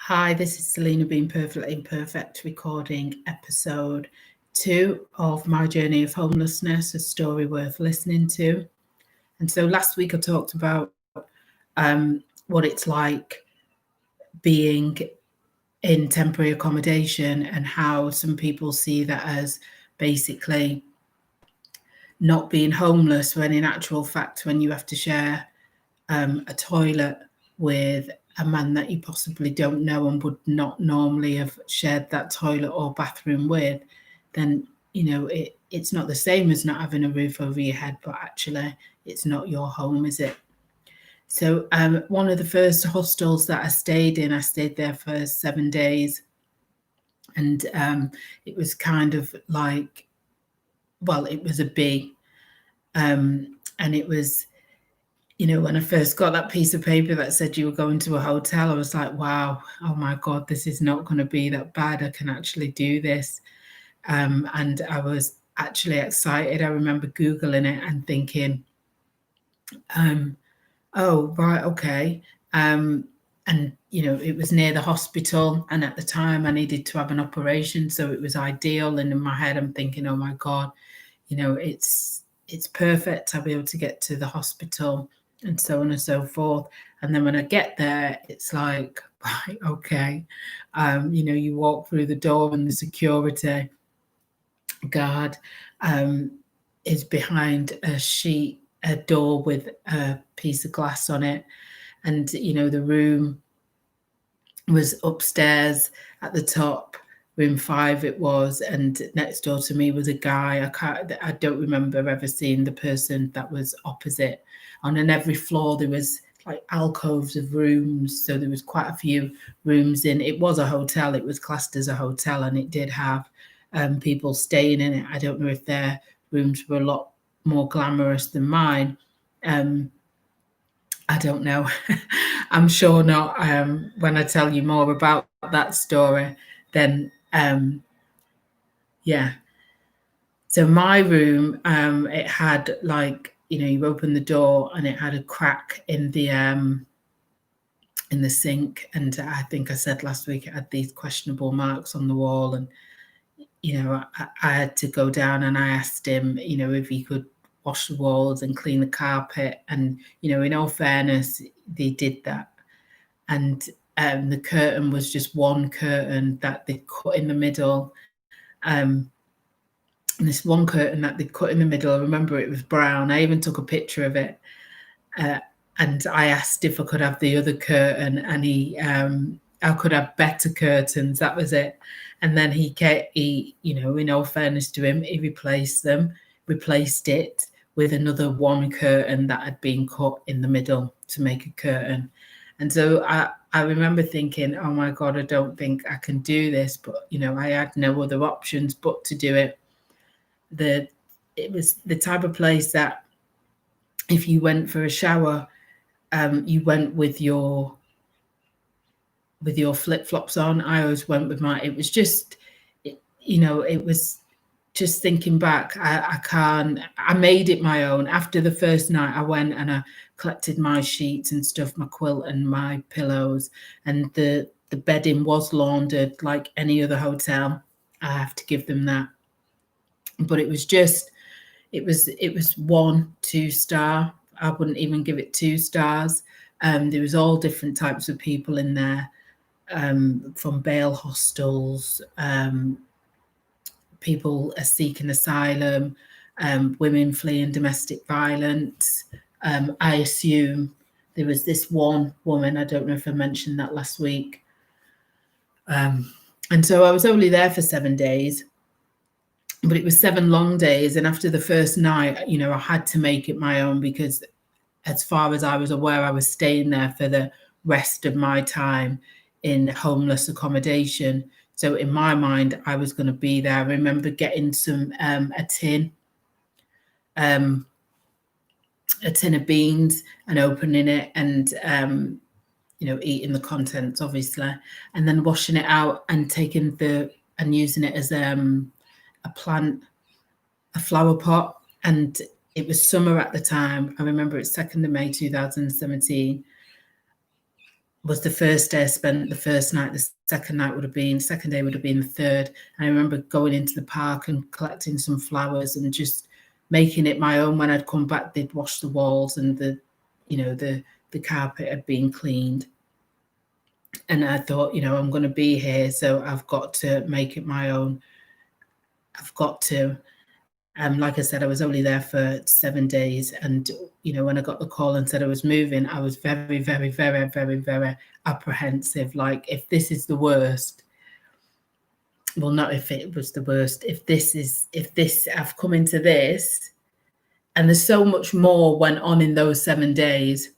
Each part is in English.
Hi, this is Selena being perfectly imperfect, recording episode 2 of my journey of homelessness, a story worth listening to. And so last week I talked about what it's like being in temporary accommodation and how some people see that as basically not being homeless, when in actual fact, when you have to share a toilet with a man that you possibly don't know and would not normally have shared that toilet or bathroom with, then it's not the same as not having a roof over your head, but actually it's not your home, is it? So one of the first hostels that I stayed there for 7 days, and it was kind of like, well, it was a B, and it was, when I first got that piece of paper that said you were going to a hotel, I was like, wow, oh my God, this is not going to be that bad. I can actually do this. And I was actually excited. I remember Googling it and thinking, oh, right, okay. And, it was near the hospital. And at the time, I needed to have an operation. So it was ideal. And in my head, I'm thinking, oh my God, it's perfect. I'll be able to get to the hospital and so on and so forth. And then when I get there, it's like, right, okay. You walk through the door and the security guard is behind a door with a piece of glass on it. And, the room was upstairs at the top, room 5 it was, and next door to me was a guy. I don't remember ever seeing the person that was opposite. On every floor there was like alcoves of rooms, so there was quite a few rooms in. It was a hotel, it was classed as a hotel, and it did have people staying in it. I don't know if their rooms were a lot more glamorous than mine. I don't know. I'm sure not. When I tell you more about that story, then yeah. So my room, it had like, you open the door and it had a crack in the sink, and I think I said last week it had these questionable marks on the wall, and I had to go down and I asked him, if he could wash the walls and clean the carpet. And, in all fairness, they did that. And the curtain was just one curtain that they cut in the middle. And this one curtain that they cut in the middle, I remember it was brown. I even took a picture of it. Uh, and I asked if I could have the other curtain, and I could have better curtains. That was it. And then he, in all fairness to him, he replaced it with another one curtain that had been cut in the middle to make a curtain. And so I remember thinking, oh my God, I don't think I can do this. But, I had no other options but to do it. It was the type of place that if you went for a shower, you went with your flip-flops on. I always went with it was just, it was just thinking back, I made it my own. After the first night, I went and I collected my sheets and stuff, my quilt and my pillows, and the bedding was laundered like any other hotel. I have to give them that. But it was 1 2 star. I wouldn't even give it 2 stars. There was all different types of people in there, from bail hostels, people seeking asylum, women fleeing domestic violence. I assume there was this one woman, I don't know if I mentioned that last week. And so I was only there for 7 days, but it was 7 long days. And after the first night, I had to make it my own, because as far as I was aware, I was staying there for the rest of my time in homeless accommodation. So in my mind, I was going to be there. I remember getting a tin of beans and opening it and eating the contents, obviously, and then washing it out and using it as a flower pot. And it was summer at the time. I remember it's 2nd of May 2017. was the first day I spent the first night. The second night would have been, second day would have been the third. And I remember going into the park and collecting some flowers and just making it my own. When I'd come back, they'd wash the walls and the carpet had been cleaned. And I thought, I'm going to be here, so I've got to make it my own. I've got to. Like I said, I was only there for 7 days. And, when I got the call and said I was moving, I was very, very, very, very, very apprehensive. Like, if this is the worst, well, not if it was the worst, if I've come into this, and there's so much more went on in those 7 days.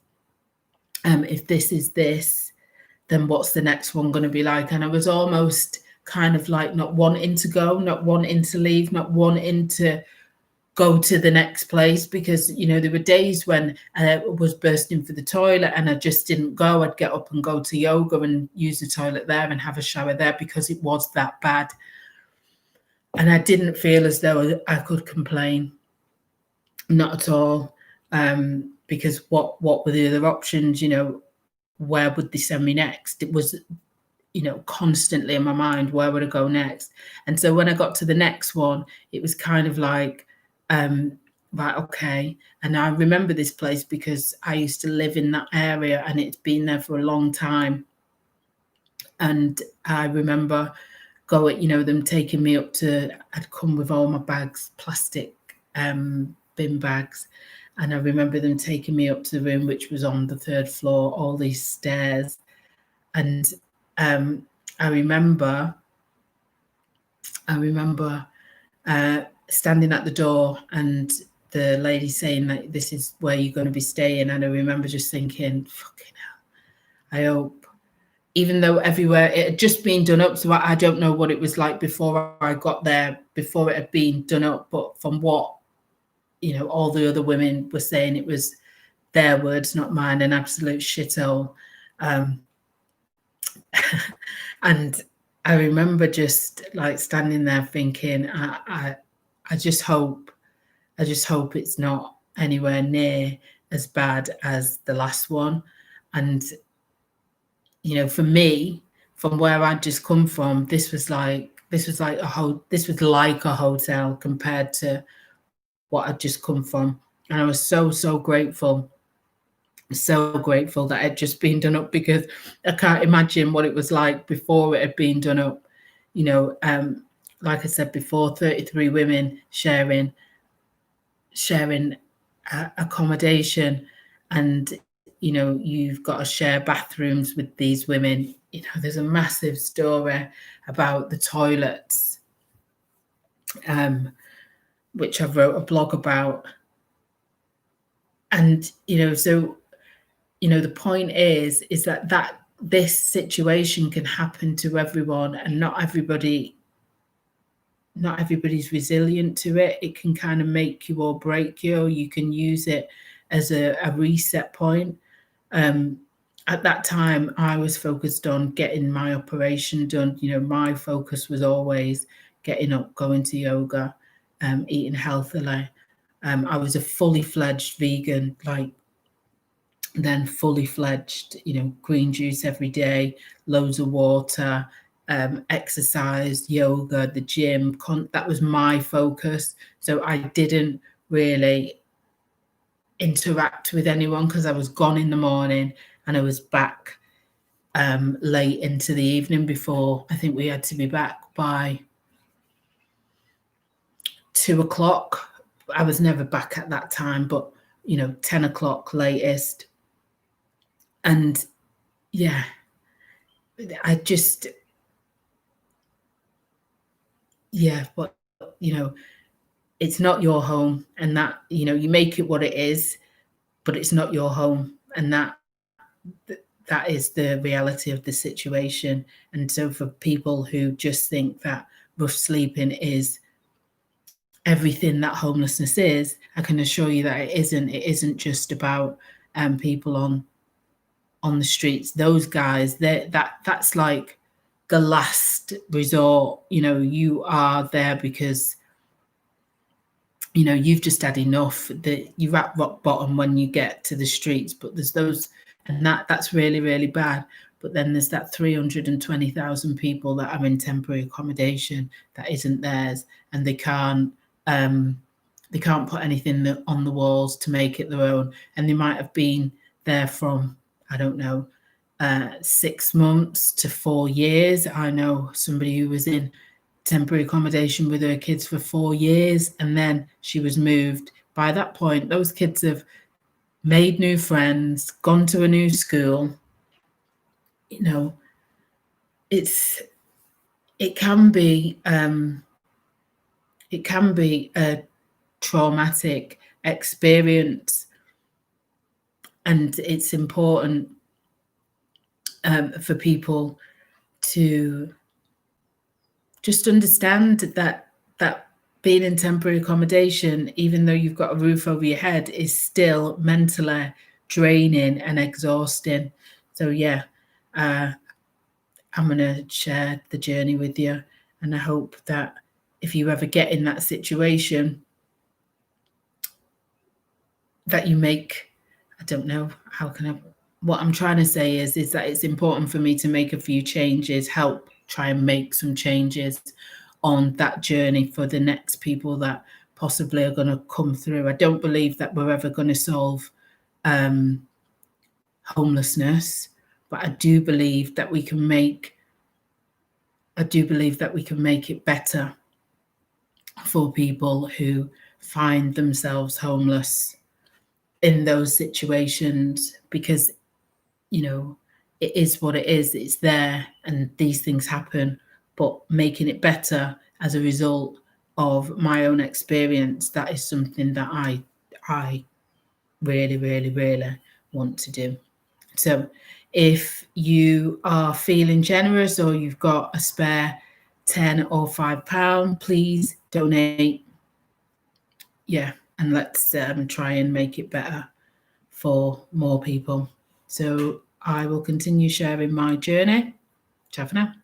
If this is this, then what's the next one going to be like? And I was almost kind of like not wanting to go, not wanting to leave, not wanting to go to the next place, because there were days when I was bursting for the toilet and I just didn't go. I'd get up and go to yoga and use the toilet there and have a shower there because it was that bad. And I didn't feel as though I could complain, not at all, because what were the other options? Where would they send me next? It was constantly in my mind, where would I go next? And so when I got to the next one, it was kind of like, right, okay. And I remember this place because I used to live in that area and it's been there for a long time. And I remember going, them taking me up to, I'd come with all my bags, plastic bin bags. And I remember them taking me up to the room, which was on the 3rd floor, all these stairs. And I remember standing at the door and the lady saying that this is where you're going to be staying. And I remember just thinking, fucking hell, I hope, even though everywhere it had just been done up. So I don't know what it was like before I got there, before it had been done up. But from what, all the other women were saying, it was their words, not mine, an absolute shithole. And I remember just like standing there thinking, I just hope it's not anywhere near as bad as the last one. And for me, from where I'd just come from, this was like a hotel compared to what I'd just come from. And I was so grateful that it had just been done up, because I can't imagine what it was like before it had been done up. Like I said before, 33 women sharing accommodation, and you've got to share bathrooms with these women. There's a massive story about the toilets, which I wrote a blog about. And so the point is that this situation can happen to everyone, and not everybody's resilient to it. It can kind of make you or break you. You can use it as a reset point. At that time, I was focused on getting my operation done. My focus was always getting up, going to yoga, eating healthily. I was a fully fledged vegan, then fully fledged, green juice every day, loads of water, exercise, yoga, the gym. That was my focus. So I didn't really interact with anyone because I was gone in the morning and I was back late into the evening. Before, I think we had to be back by 2 o'clock. I was never back at that time, but 10 o'clock latest. And yeah, I just, but it's not your home, and that you make it what it is, but it's not your home, and that is the reality of the situation. And so for people who just think that rough sleeping is everything that homelessness is, I can assure you that it isn't. It isn't just about people on the streets. Those guys, that's like the last resort. You are there because you've just had enough. That you're at rock bottom when you get to the streets. But there's those And that's really, really bad. But then there's that 320,000 people that are in temporary accommodation that isn't theirs, and they can't put anything on the walls to make it their own. And they might have been there from, I don't know, 6 months to 4 years. I know somebody who was in temporary accommodation with her kids for 4 years, and then she was moved. By that point, those kids have made new friends, gone to a new school. You know, it can be a traumatic experience, and it's important for people to just understand that being in temporary accommodation, even though you've got a roof over your head, is still mentally draining and exhausting. So yeah, I'm going to share the journey with you, and I hope that if you ever get in that situation, that you make, I don't know, what I'm trying to say is that it's important for me to make a few changes, help try and make some changes on that journey for the next people that possibly are going to come through. I don't believe that we're ever going to solve homelessness, but I do believe that we can make it better for people who find themselves homeless in those situations, because it is what it is. It's there, and these things happen. But making it better as a result of my own experience, that is something that I really, really, really want to do. So if you are feeling generous, or you've got a spare £10 or £5, please donate. Yeah, and let's try and make it better for more people. So I will continue sharing my journey. Ciao for now.